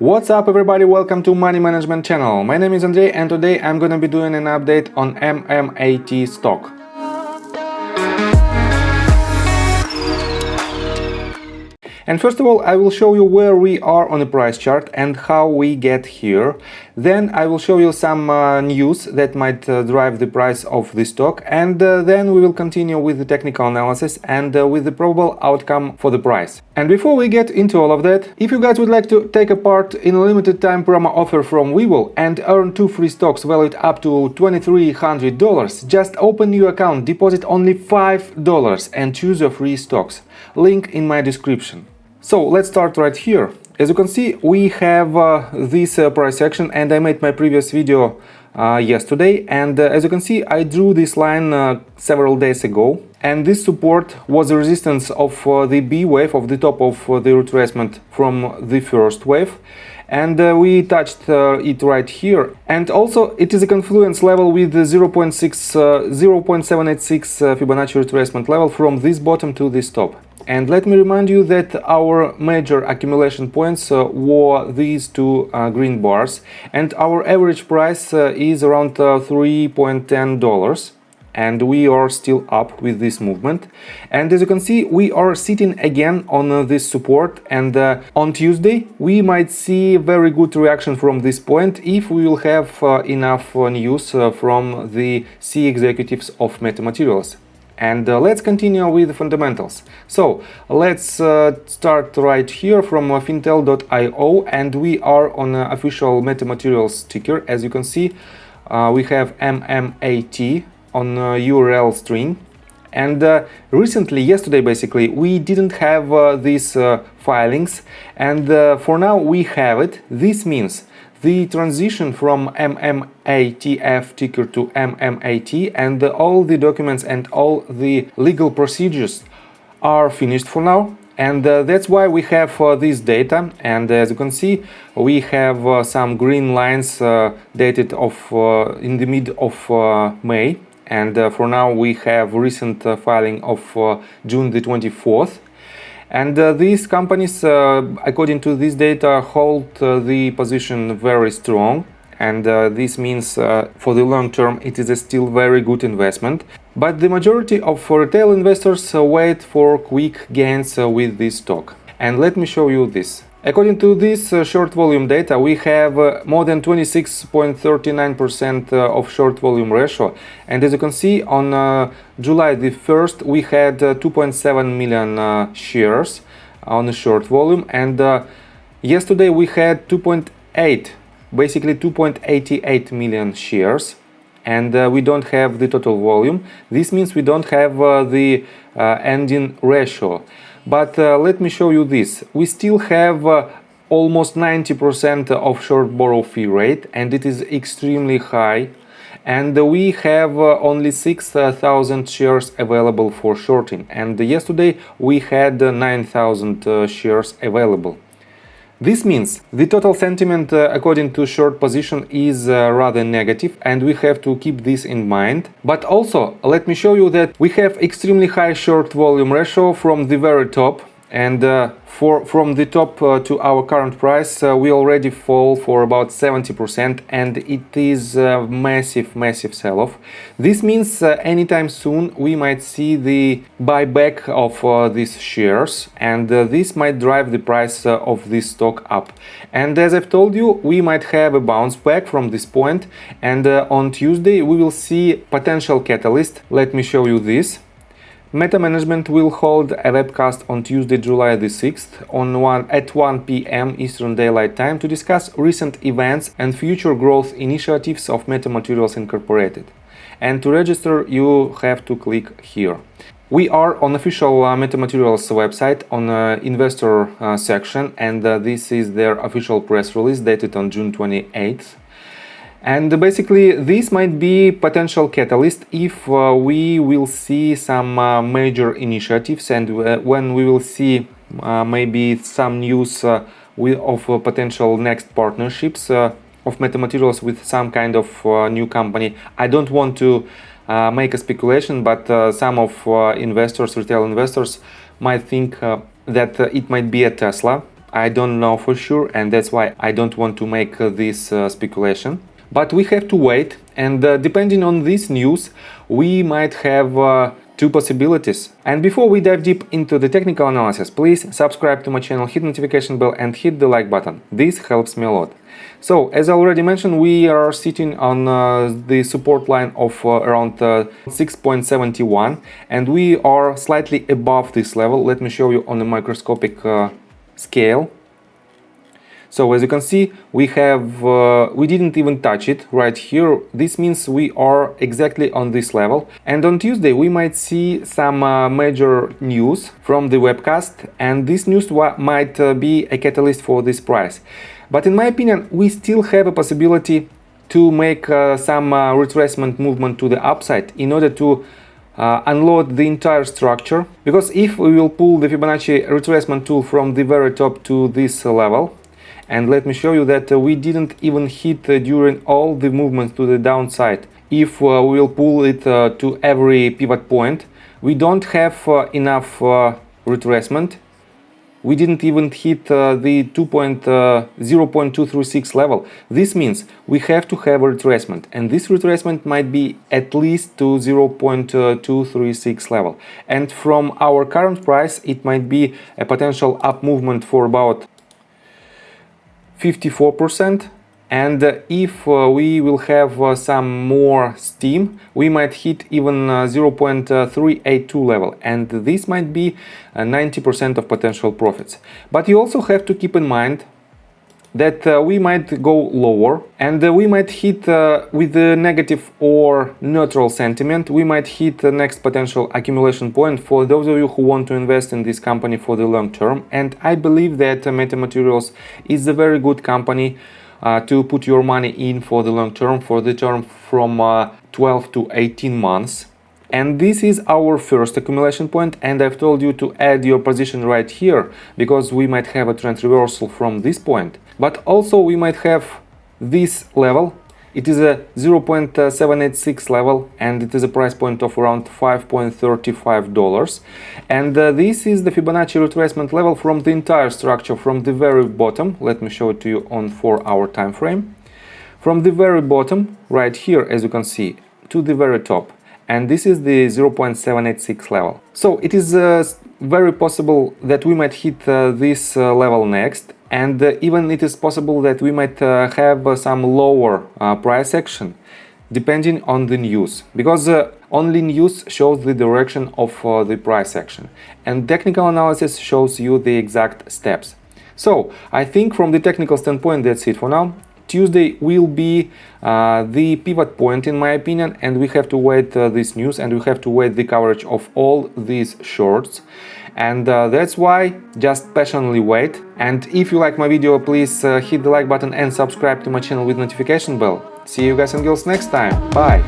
What's up everybody, welcome to Money Management channel. My name is Andrei and today I'm gonna be doing an update on MMAT stock. And first of all, I will show you where we are on the price chart and how we get here. Then I will show you some news that might drive the price of the stock, and then we will continue with the technical analysis and with the probable outcome for the price. And before we get into all of that, if you guys would like to take a part in a limited time promo offer from WeBull and earn 2 free stocks valued up to $2,300, just open new account, deposit only $5 and choose your free stocks. Link in my description. So let's start right here. As you can see, we have this price action, and I made my previous video yesterday, and as you can see, I drew this line several days ago, and this support was the resistance of the B wave of the top of the retracement from the first wave, and we touched it right here. And also it is a confluence level with the 0.786 Fibonacci retracement level from this bottom to this top. And let me remind you that our major accumulation points were these two green bars, and our average price is around $3.10, and we are still up with this movement. And as you can see, we are sitting again on this support, and on Tuesday we might see very good reaction from this point if we will have enough news from the C executives of Metamaterials. And let's continue with the fundamentals. So let's start right here from fintel.io, and we are on official Metamaterials ticker. As you can see, we have MMAT on URL string. And recently, yesterday basically, we didn't have these filings, and for now we have it. This means the transition from MMATF ticker to MMAT and all the documents and all the legal procedures are finished for now, and that's why we have this data. And as you can see, we have some green lines dated in the mid of May, and for now we have recent filing of June the 24th. And these companies, according to this data, hold the position very strong, and this means for the long term it is a still very good investment. But the majority of retail investors wait for quick gains with this stock. And let me show you this. According to this short volume data, we have more than 26.39% of short volume ratio. And as you can see, on July the 1st, we had 2.7 million shares on the short volume. And yesterday we had 2.88 million shares. And we don't have the total volume. This means we don't have the ending ratio. But let me show you this. We still have almost 90% of short borrow fee rate, and it is extremely high. And we have only 6,000 shares available for shorting. And yesterday we had 9,000 shares available. This means the total sentiment according to short position is rather negative, and we have to keep this in mind. But also, let me show you that we have extremely high short volume ratio from the very top, and from the top to our current price we already fall for about 70%, and it is a massive sell-off. This means anytime soon we might see the buyback of these shares, and this might drive the price of this stock up. And as I've told you, we might have a bounce back from this point, and on Tuesday we will see potential catalyst. Let me show you this. Meta Management will hold a webcast on Tuesday, July the 6th at 1 p.m. Eastern Daylight Time to discuss recent events and future growth initiatives of Metamaterials Incorporated. And to register, you have to click here. We are on official Metamaterials website on investor section, and this is their official press release dated on June 28th. And basically this might be potential catalyst if we will see some major initiatives, and when we will see maybe some news of potential next partnerships of Metamaterials with some kind of new company. I don't want to make a speculation, but some of investors, retail investors, might think that it might be a Tesla. I don't know for sure, and that's why I don't want to make this speculation. But we have to wait, and depending on this news, we might have two possibilities. And before we dive deep into the technical analysis, please subscribe to my channel, hit notification bell and hit the like button. This helps me a lot. So, as I already mentioned, we are sitting on the support line of around 6.71, and we are slightly above this level. Let me show you on a microscopic scale. So as you can see, we didn't even touch it right here. This means we are exactly on this level. And on Tuesday, we might see some major news from the webcast, and this news might be a catalyst for this price. But in my opinion, we still have a possibility to make some retracement movement to the upside in order to unload the entire structure. Because if we will pull the Fibonacci retracement tool from the very top to this level, and let me show you that we didn't even hit during all the movements to the downside. If we will pull it to every pivot point, we don't have enough retracement. We didn't even hit the 0.236 level. This means we have to have a retracement, and this retracement might be at least to 0.236 level. And from our current price, it might be a potential up movement for about 54%, and if we will have some more steam, we might hit even 0.382 level, and this might be 90% of potential profits. But you also have to keep in mind that we might go lower, and we might hit with the negative or neutral sentiment. We might hit the next potential accumulation point for those of you who want to invest in this company for the long term. And I believe that Metamaterials is a very good company to put your money in for the long term, for the term from 12 to 18 months. And this is our first accumulation point, and I've told you to add your position right here, because we might have a trend reversal from this point. But also we might have this level. It is a 0.786 level, and it is a price point of around $5.35. And this is the Fibonacci retracement level from the entire structure, from the very bottom. Let me show it to you on 4-hour time frame. From the very bottom, right here, as you can see, to the very top. And this is the 0.786 level. So it is very possible that we might hit this level next, and even it is possible that we might have some lower price action, depending on the news, because only news shows the direction of the price action, and technical analysis shows you the exact steps. So I think from the technical standpoint, that's it for now. Tuesday will be the pivot point, in my opinion, and we have to wait this news, and we have to wait the coverage of all these shorts. And that's why just patiently wait. And if you like my video, please hit the like button and subscribe to my channel with notification bell. See you guys and girls next time. Bye!